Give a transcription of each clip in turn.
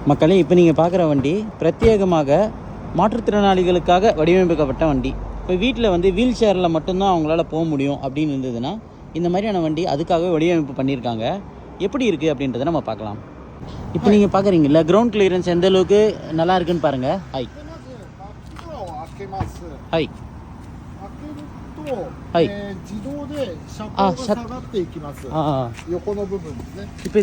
மக்களே, இப்போ நீங்கள் பார்க்குற வண்டி பிரத்யேகமாக மாற்றுத்திறனாளிகளுக்காக வடிவமைக்கப்பட்ட வண்டி. இப்போ வீட்டில் வந்து வீல் சேரில் மட்டும்தான் அவங்களால போக முடியும் அப்படின்னு இருந்ததுன்னா இந்த மாதிரியான வண்டி அதுக்காகவே வடிவமைப்பு பண்ணியிருக்காங்க. எப்படி இருக்குது அப்படின்றத நம்ம பார்க்கலாம். இப்போ நீங்கள் பார்க்குறீங்கல்ல, கிரவுண்ட் கிளியரன்ஸ் எந்த அளவுக்கு நல்லா இருக்குன்னு பாருங்கள். ஹை ஹைはい。自動で車高が下がっていきます。横の部分ですね。இப்போ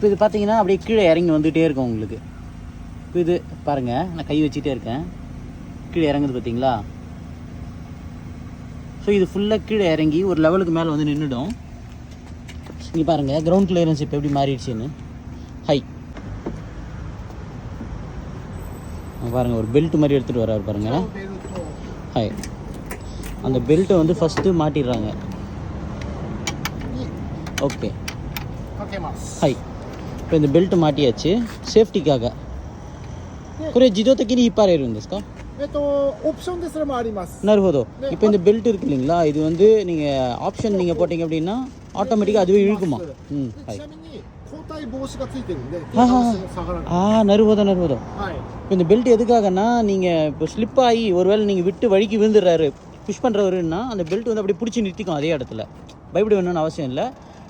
இது பார்த்தீங்கன்னா அப்படியே கீழே இறங்கி வந்துகிட்டே இருக்கும் உங்களுக்கு. இப்போ இது பாருங்கள், நான் கை வச்சுட்டே இருக்கேன், கீழே இறங்குது பார்த்தீங்களா? ஸோ இது ஃபுல்லாக கீழே இறங்கி ஒரு லெவலுக்கு மேலே வந்து நின்றுடும். இங்கே பாருங்கள் கிரவுண்ட் கிளியரன்ஸ் இப்போ எப்படி மாறிடுச்சுன்னு. ஹை பாருங்கள், ஒரு பெல்ட் மாதிரி எடுத்துகிட்டு வர்றாரு பாருங்கள். ஹை அந்த பெல்ட்டை வந்து ஃபஸ்ட்டு மாட்டிடுறாங்க. ஓகே ஹை இப்போ இந்த பெல்ட் மாட்டியாச்சு சேஃப்டிக்காக. これ自動的に引っ張れるんですか？オプションでそれもあります。なるほど。இப்போ இந்த பெல்ட் இருக்கு இல்லைங்களா, இது வந்து நீங்கள் ஆப்ஷன் நீங்கள் போட்டிங்க அப்படின்னா ஆட்டோமேட்டிக்காக அதுவே இழுக்குமா? ம் ஹைなるほどなるほど。இப்போ இந்த பெல்ட் எதுக்காகனா, நீங்கள் இப்போ ஸ்லிப் ஆகி ஒருவேளை நீங்கள் விட்டு வழிக்கு விழுந்துடுறாரு புஷ் பண்ணுறவருன்னா அந்த பெல்ட் வந்து அப்படியே பிடிச்சி நிறுத்திக்கும் அதே இடத்துல. பயப்பட வேணும்னு அவசியம் இல்லை.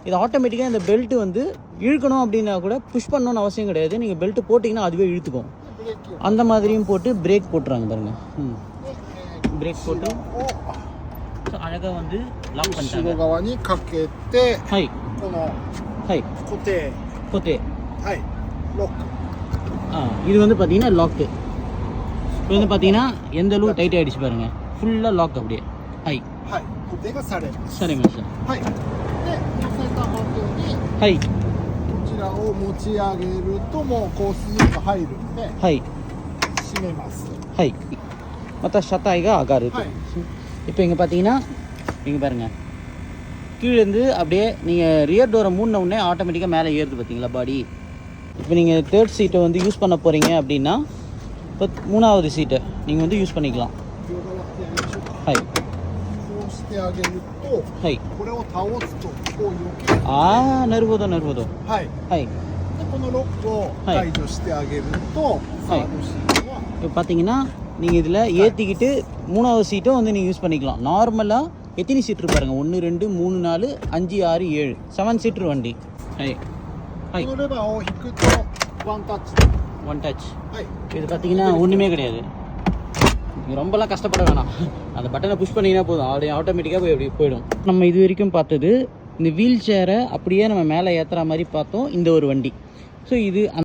இது ஆட்டோமேட்டிக்காக இந்த பெல்ட்டு வந்து இழுக்கணும் அப்படின்னா கூட புஷ் பண்ணணும்னு அவசியம் கிடையாது. நீங்கள் பெல்ட்டு போட்டிங்கன்னா அதுவே இழுத்துக்கும். அந்த மாதிரியும் போட்டு பிரேக் போட்டுறாங்க பாருங்கள். பிரேக் போட்டு அழகாக வந்து லாக் பண்ணிட்டாங்க. ஹை ஹை கோத்தே இது வந்து பார்த்தீங்கன்னா லாக்கு. இது வந்து பார்த்தீங்கன்னா எந்த அளவு டைட் ஆகிடுச்சு பாருங்கள், ஃபுல்லாக லாக் அப்படியே. ஹை சரிங்க சார். ஹை ஹை ஹை மற்ற ஷத்தாய்கா ஆகாரு. இப்போ இங்கே பார்த்தீங்கன்னா இங்கே பாருங்கள், கீழேருந்து அப்படியே நீங்கள் ரியர் டோரை மூடின உடனே ஆட்டோமேட்டிக்காக மேலே ஏறுது பார்த்தீங்களா பாடி. இப்போ நீங்கள் தேர்ட் சீட்டை வந்து யூஸ் பண்ண போகிறீங்க அப்படின்னா இப்போ மூணாவது சீட்டை நீங்கள் வந்து யூஸ் பண்ணிக்கலாம். ஹை ஹைなるほどなるほど。はいはい。このロックを解除してあげると、サードシートはஇப்போ பார்த்தீங்கன்னா நீங்கள் இதில் ஏற்றிக்கிட்டு மூணாவது சீட்டும் வந்து நீங்கள் யூஸ் பண்ணிக்கலாம். நார்மலாக எத்தனை சீட்ரு பாருங்கள், 1 2 3 4 5 6 7 7 சீட்ரு வண்டி. ஹை ஹைこのレバーを引くとワンタッチ。ஒன் டச்.はい。இது பார்த்தீங்கன்னா ஒன்றுமே கிடையாது, நீங்கள் ரொம்பலாம் கஷ்டப்பட வேணாம். அந்த பட்டனை புஷ் பண்ணிங்கன்னா போதும், அப்படியே ஆட்டோமேட்டிக்காக போய் அப்படி போயிடும். நம்ம இது வரைக்கும் பார்த்தது இந்த வீல் சேரை அப்படியே நம்ம மேலே ஏற்றுற மாதிரி பார்த்தோம் இந்த ஒரு வண்டி. ஸோ இது